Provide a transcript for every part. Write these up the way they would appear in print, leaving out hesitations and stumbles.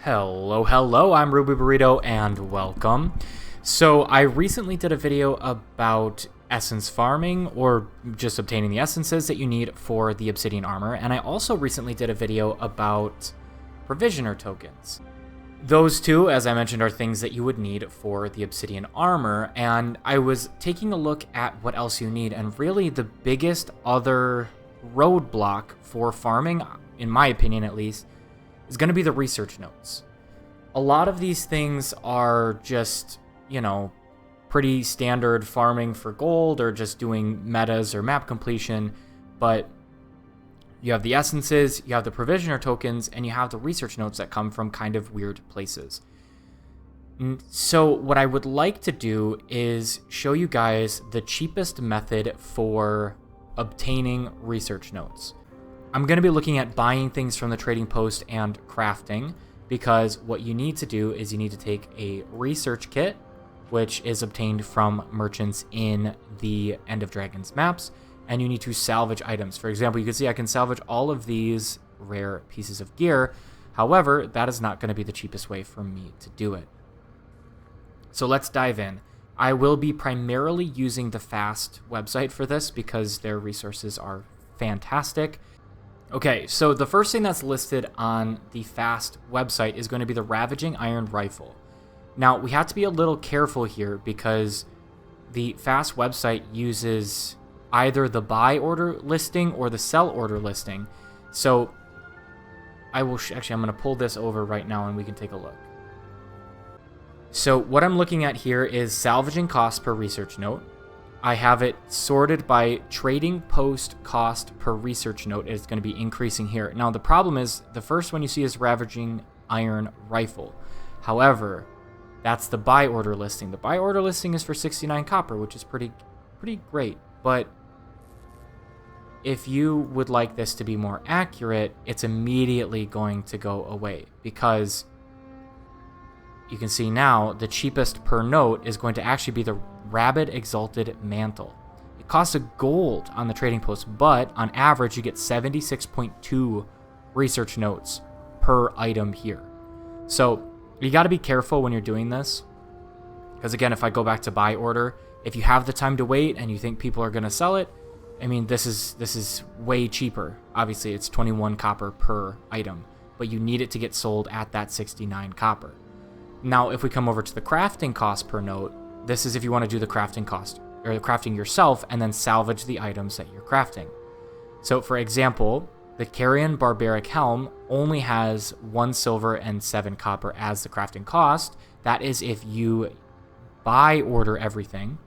Hello, I'm Ruby Burrito and welcome. So I recently did a video about essence farming, or just obtaining the essences that you need for the obsidian armor, and I also recently did a video about provisioner tokens. Those two, as I mentioned, are things that you would need for the obsidian armor, and I was taking a look at what else you need, and really the biggest other roadblock for farming, in my opinion at least, is going to be the research notes. A lot of these things are just, pretty standard farming for gold or just doing metas or map completion, but you have the essences, you have the provisioner tokens, and you have the research notes that come from kind of weird places. So what I would like to do is show you guys the cheapest method for obtaining research notes. I'm going to be looking at buying things from the trading post and crafting, because what you need to do is you need to take a research kit, which is obtained from merchants in the End of Dragons maps, and you need to salvage items. For example, you can see I can salvage all of these rare pieces of gear. However, that is not going to be the cheapest way for me to do it. So let's dive in. I will be primarily using the Fast website for this because their resources are fantastic. Okay, so the first thing that's listed on the Fast website is going to be the Ravaging Iron Rifle. Now, we have to be a little careful here because the Fast website uses either the buy order listing or the sell order listing. So I will actually, I'm going to pull this over right now and we can take a look. So what I'm looking at here is salvaging cost per research note. I have it sorted by trading post cost per research note. It's going to be increasing here. Now, the problem is the first one you see is Ravaging Iron Rifle. However, that's the buy order listing. The buy order listing is for 69 copper, which is pretty great. But if you would like this to be more accurate, it's immediately going to go away because you can see now the cheapest per note is going to actually be the Rabid Exalted Mantle. It costs a gold on the trading post, but on average you get 76.2 research notes per item here. So you got to be careful when you're doing this, because again, if I go back to buy order, if you have the time to wait and you think people are going to sell it, I mean, this is way cheaper. Obviously, it's 21 copper per item, but you need it to get sold at that 69 copper. Now, if we come over to the crafting cost per note, this is if you want to do the crafting cost, or the crafting yourself, and then salvage the items that you're crafting. So, for example, the Carrion Barbaric Helm only has 1 silver and 7 copper as the crafting cost. That is if you buy order everything.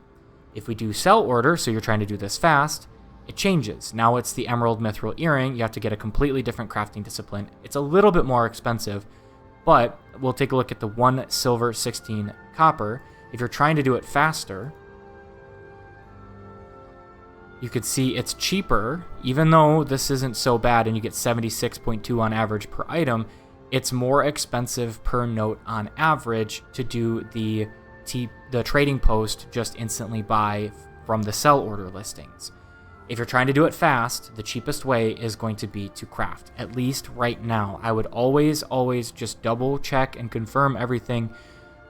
If we do sell order, so you're trying to do this fast, it changes. Now it's the Emerald Mithril Earring. You have to get a completely different crafting discipline. It's a little bit more expensive, but we'll take a look at the 1 silver, 16 copper. If you're trying to do it faster, you could see it's cheaper. Even though this isn't so bad and you get 76.2 on average per item, it's more expensive per note on average to do the trading post just instantly buy from the sell order listings. If you're trying to do it fast, the cheapest way is going to be to craft, at least right now. I would always just double check and confirm everything.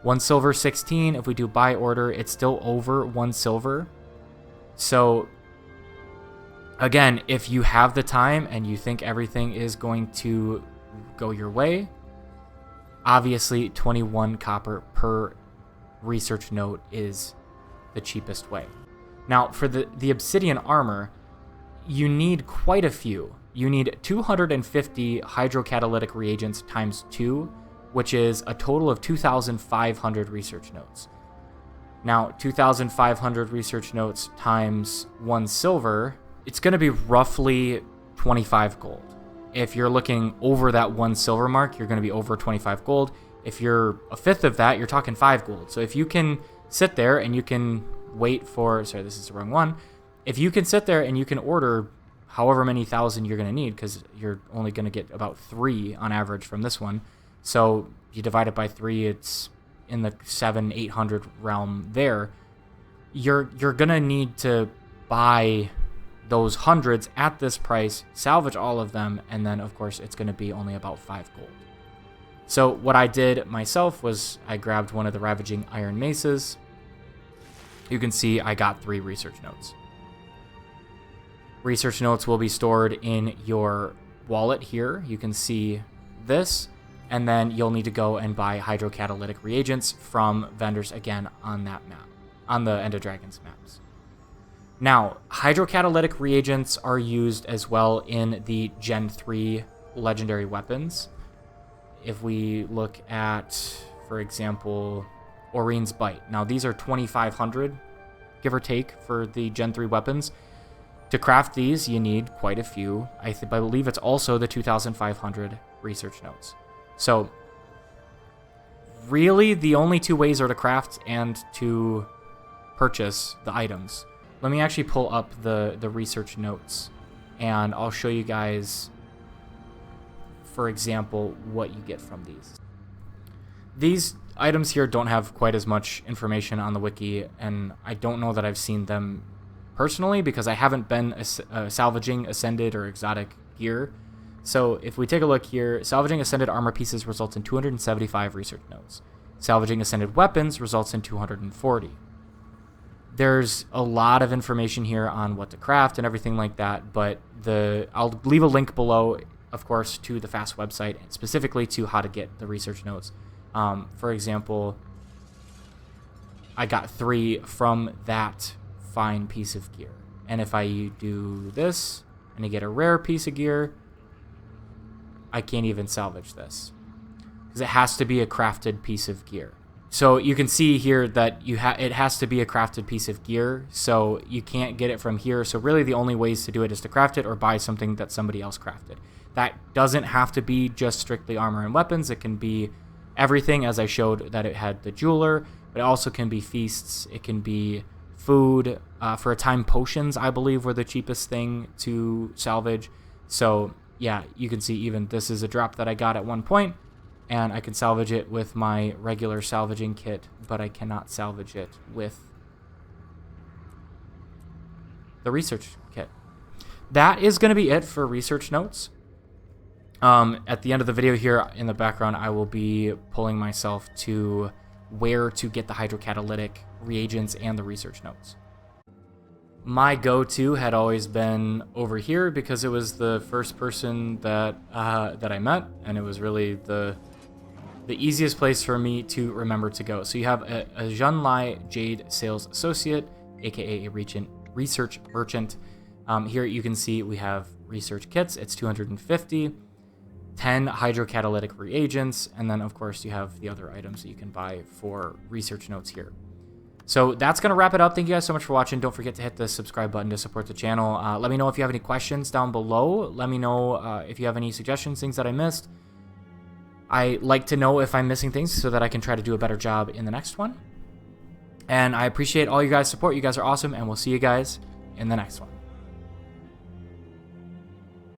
1 silver, 16. If we do buy order, it's still over 1 silver. So again, if you have the time and you think everything is going to go your way, obviously 21 copper per research note is the cheapest way. Now, for the obsidian armor, you need quite a few. You need 250 hydrocatalytic reagents times 2, which is a total of 2,500 research notes. Now, 2,500 research notes times 1 silver, it's going to be roughly 25 gold. If you're looking over that 1 silver mark, you're going to be over 25 gold. If you're a fifth of that, you're talking 5 gold. So if you can sit there and you can wait for, sorry, this is the wrong one. If you can sit there and you can order however many thousand you're going to need, because you're only going to get about 3 on average from this one. So you divide it by 3, it's in the 700-800 realm there. You're going to need to buy those hundreds at this price, salvage all of them, and then of course it's going to be only about 5 gold. So what I did myself was I grabbed one of the Ravaging Iron Maces. You can see I got 3 research notes. Research notes will be stored in your wallet here. You can see this, and then you'll need to go and buy hydrocatalytic reagents from vendors again on that map, on the End of Dragons maps. Now, hydrocatalytic reagents are used as well in the Gen 3 legendary weapons. If we look at, for example, Orion's Bite. Now, these are 2,500, give or take, for the Gen 3 weapons. To craft these, you need quite a few. I believe it's also the 2,500 research notes. So, really, the only 2 ways are to craft and to purchase the items. Let me actually pull up the research notes, and I'll show you guys, for example, what you get from these. These items here don't have quite as much information on the wiki, and I don't know that I've seen them personally because I haven't been salvaging Ascended or exotic gear. So if we take a look here, salvaging Ascended armor pieces results in 275 research notes. Salvaging Ascended weapons results in 240. There's a lot of information here on what to craft and everything like that, but I'll leave a link below, of course, to the FAST website, specifically to how to get the research notes. For example, I got 3 from that fine piece of gear. And if I do this and I get a rare piece of gear, I can't even salvage this because it has to be a crafted piece of gear. So you can see here that it has to be a crafted piece of gear, so you can't get it from here. So really the only ways to do it is to craft it or buy something that somebody else crafted. That doesn't have to be just strictly armor and weapons. It can be everything, as I showed that it had the jeweler, but it also can be feasts. It can be food. For a time, potions, I believe, were the cheapest thing to salvage. So yeah, you can see even this is a drop that I got at one point, and I can salvage it with my regular salvaging kit, but I cannot salvage it with the research kit. That is going to be it for research notes. At the end of the video here in the background, I will be pulling myself to where to get the hydrocatalytic reagents and the research notes. My go-to had always been over here because it was the first person that I met, and it was really the easiest place for me to remember to go. So you have a Junlai Jade Sales Associate, aka a research merchant. Here you can see we have research kits. It's 250, 10 hydrocatalytic reagents, and then of course you have the other items that you can buy for research notes here. So that's going to wrap it up. Thank you guys so much for watching. Don't forget to hit the subscribe button to support the channel. Let me know if you have any questions down below. Let me know if you have any suggestions, things that I missed. I like to know if I'm missing things so that I can try to do a better job in the next one. And I appreciate all you guys' support. You guys are awesome, and we'll see you guys in the next one.